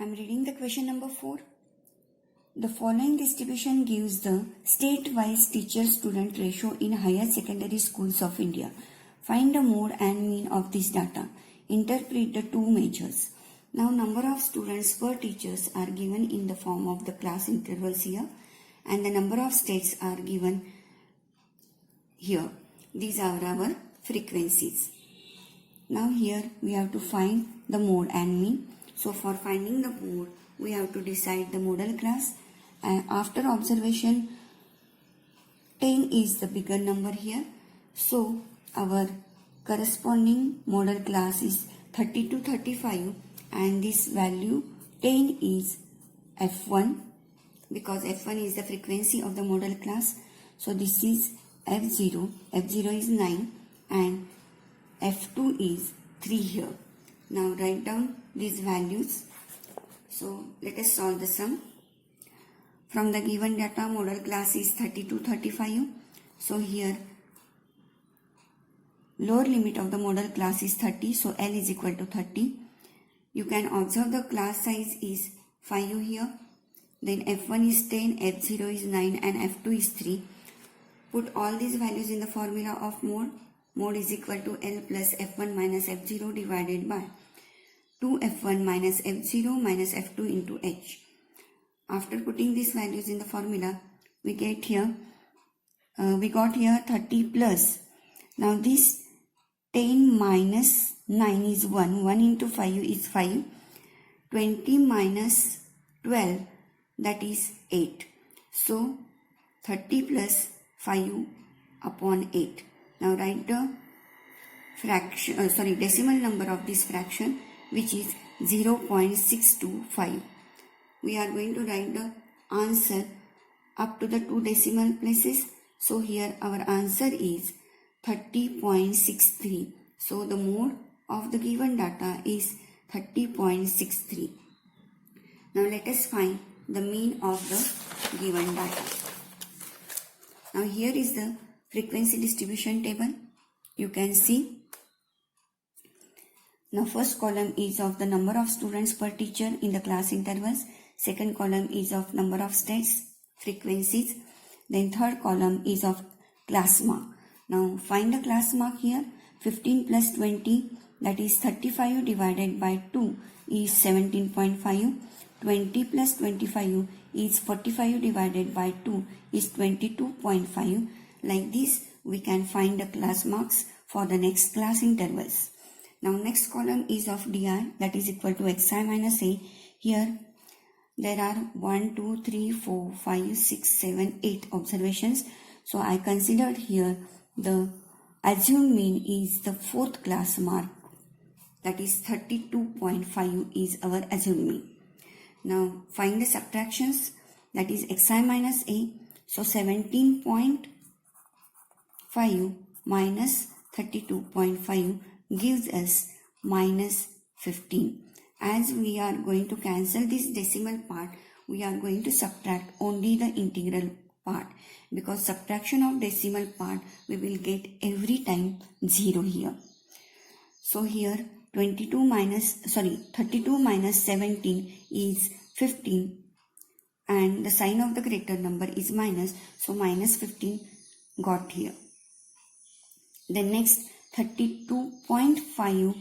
I'm reading the question number 4. The following distribution gives the state-wise teacher-student ratio in higher secondary schools of India. Find the mode and mean of this data. Interpret the two measures. Now, number of students per teachers are given in the form of the class intervals here, and the number of states are given here. These are our frequencies. Now here we have to find the mode and mean. So for finding the mode, we have to decide the modal class. After observation, 10 is the bigger number here. So our corresponding modal class is 30 to 35, and this value 10 is F1, because F1 is the frequency of the modal class. So this is F0. F0 is 9 and F2 is 3 here. Now write down these values. So let us solve the sum. From the given data, modal class is 30 to 35. So here lower limit of the modal class is 30. So L is equal to 30. You can observe the class size is 5 here. Then F1 is 10, F0 is 9 and F2 is 3. Put all these values in the formula of mode. Mode is equal to L plus F1 minus F0 divided by 2F1 minus F0 minus F2 into H. After putting these values in the formula, we got here 30 plus. Now this 10 minus 9 is 1. 1 into 5 is 5. 20 minus 12, that is 8. So 30 plus 5 upon 8. Now write the decimal number of this fraction, which is 0.625. We are going to write the answer up to the two decimal places. So here our answer is 30.63. So the mode of the given data is 30.63. Now let us find the mean of the given data. Now here is the frequency distribution table. You can see. Now first column is of the number of students per teacher in the class intervals. Second column is of number of states, frequencies. Then third column is of class mark. Now find the class mark here. 15 plus 20, that is 35 divided by 2 is 17.5. 20 plus 25 is 45 divided by 2 is 22.5. Like this, we can find the class marks for the next class intervals. Now next column is of DI, that is equal to Xi minus A. Here there are 1, 2, 3, 4, 5, 6, 7, 8 observations. So I considered here the assumed mean is the fourth class mark, that is 32.5 is our assumed mean. Now find the subtractions, that is Xi minus A. So 17.5 minus 32.5 gives us minus 15. As we are going to cancel this decimal part, we are going to subtract only the integral part, because subtraction of decimal part we will get every time 0 here. So here 32 minus 17 is 15, and the sign of the greater number is minus, so minus 15 got here. Then next 22.5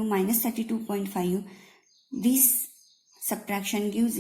minus 32.5, this subtraction gives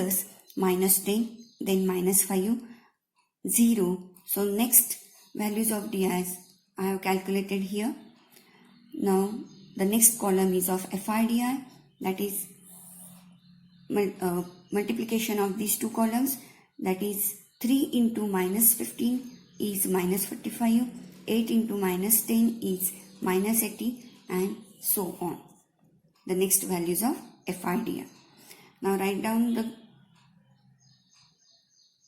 us minus 10, then minus 5, 0. So next values of DIs I have calculated here. Now the next column is of FIDI, that is multiplication of these two columns, that is 3 into minus 15 is minus 45, 8 into minus 10 is minus 80, and so on. The next values of FIDI. Now write down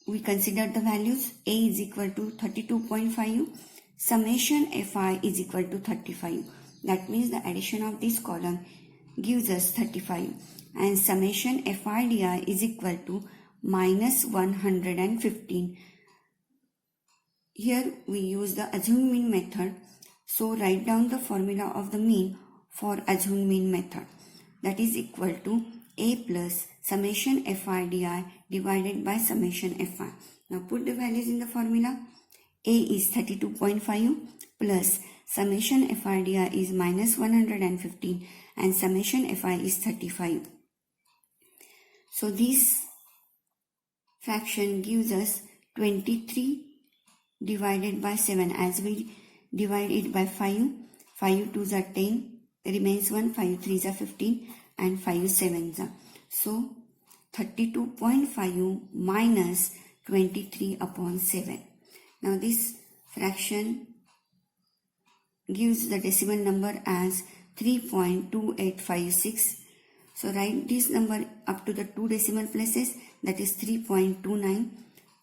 we consider the values. A is equal to 32.5, summation Fi is equal to 35. That means the addition of this column gives us 35, and summation FIDI is equal to minus 115. Here we use the assumed mean method. So write down the formula of the mean for assumed mean method. that is equal to a plus summation fi di divided by summation fi. Now put the values in the formula. A is 32.5 plus summation fi di is minus 115 and summation fi is 35. So this fraction gives us 23 divided by 7. As we divide it by 5, 5 2s are 10, remains 1, 5 3s are 15 and 5 7s are. So 32.5 minus 23 upon 7. Now this fraction gives the decimal number as 3.2856. So write this number up to the 2 decimal places, that is 3.29,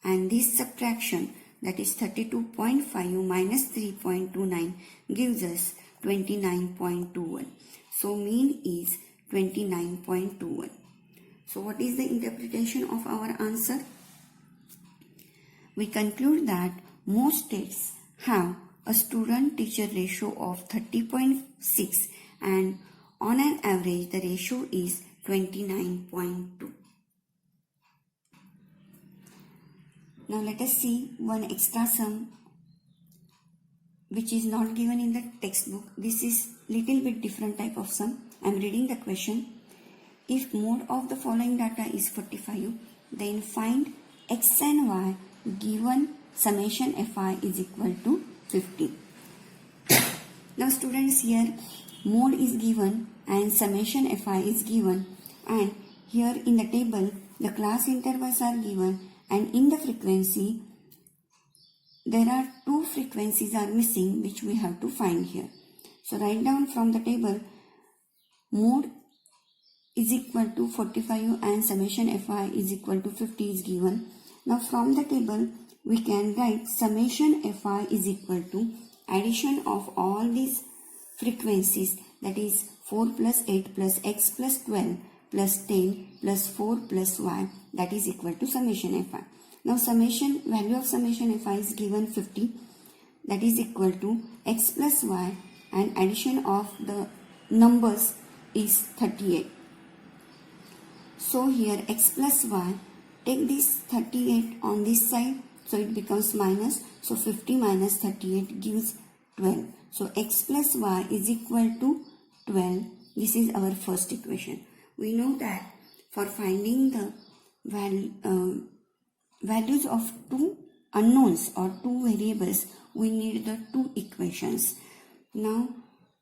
and this subtraction, that is 32.5 minus 3.29, gives us 29.21. So mean is 29.21. So what is the interpretation of our answer? We conclude that most states have a student-teacher ratio of 30.6 and on an average the ratio is 29.2. Now let us see one extra sum which is not given in the textbook. This is little bit different type of sum. I am reading the question. If mode of the following data is 45, then find x and y given summation fi is equal to 50. Now students, here mode is given and summation fi is given, and here in the table the class intervals are given, and in the frequency there are 2 frequencies are missing which we have to find here. So write down from the table mode is equal to 45 and summation fi is equal to 50 is given. Now from the table we can write summation fi is equal to addition of all these frequencies, that is 4 plus 8 plus x plus 12 plus 10 plus 4 plus y, that is equal to summation fi. Now summation value of summation fi is given 50, that is equal to x plus y, and addition of the numbers is 38. So here x plus y, take this 38 on this side, so it becomes minus, so 50 minus 38 gives 12. So x plus y is equal to 12. This is our first equation. We know that for finding the values of 2 unknowns or 2 variables, we need the 2 equations. Now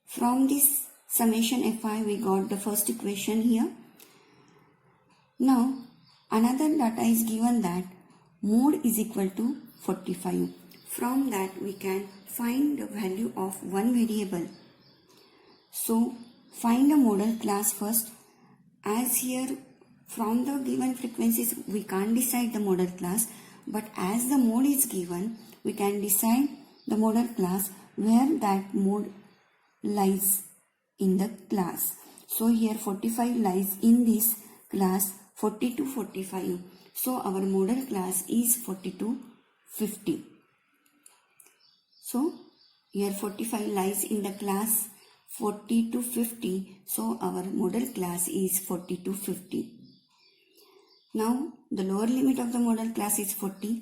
from this summation fi we got the first equation here. Now another data is given that mode is equal to 45. From that we can find the value of one variable. So find the modal class first. As here from the given frequencies we can't decide the modal class, but as the mode is given we can decide the modal class where that mode lies in the class. So here 45 lies in this class 40 to 45. So our modal class is 40 to 50. So here 45 lies in the class 40 to 50. So our modal class is 40 to 50. Now the lower limit of the modal class is 40.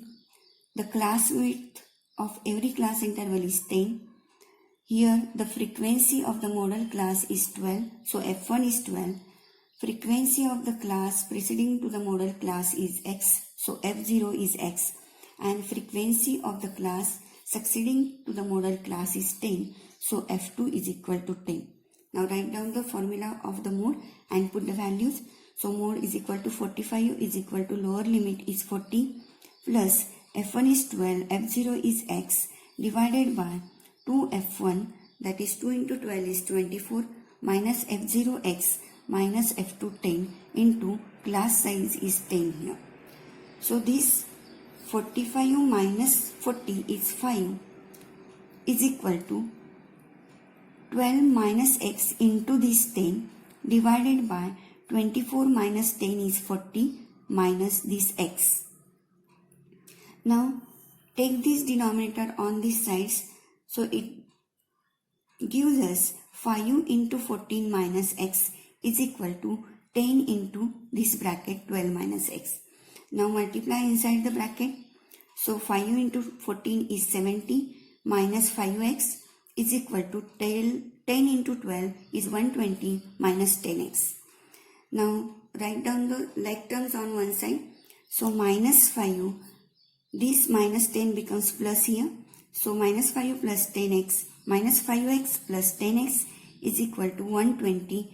The class width of every class interval is 10. Here the frequency of the modal class is 12. So f1 is 12. Frequency of the class preceding to the modal class is x. So f0 is x. And frequency of the class succeeding to the modal class is 10. So f2 is equal to 10. Now write down the formula of the mode and put the values. So mode is equal to 45 is equal to lower limit is 40 plus f1 is 12, f0 is x divided by 2f1, that is 2 into 12 is 24, minus f0x minus f2 10 into class size is 10 here. So this 45 minus 40 is 5 is equal to 12 minus x into this 10 divided by 24 minus 10 is 40 minus this x. Now take this denominator on these sides, so it gives us 5 into 14 minus x is equal to 10 into this bracket 12 minus x. Now multiply inside the bracket. So 5 into 14 is 70 minus 5x is equal to 10 into 12 is 120 minus 10x. Now write down the like terms on one side. So minus 5, this minus 10 becomes plus here. So minus 5 plus 10x minus 5x plus 10x is equal to 120.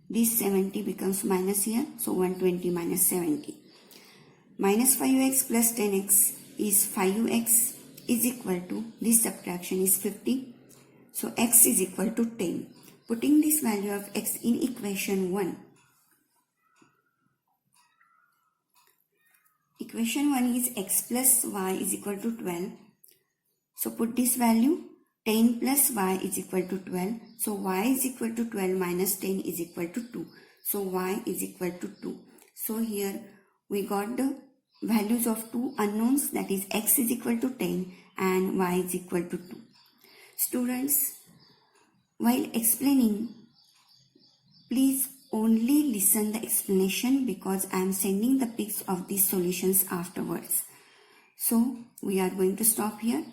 This 70 becomes minus here. So 120 minus 70. Minus 5x plus 10x is 5x is equal to, this subtraction is 50. So x is equal to 10. Putting this value of x in equation 1. Equation 1 is x plus y is equal to 12. So put this value, 10 plus y is equal to 12. So y is equal to 12 minus 10 is equal to 2. So y is equal to 2. So here we got the values of two unknowns, that is x is equal to 10 and y is equal to 2. Students, while explaining, please only listen the explanation because I am sending the pics of these solutions afterwards. So we are going to stop here.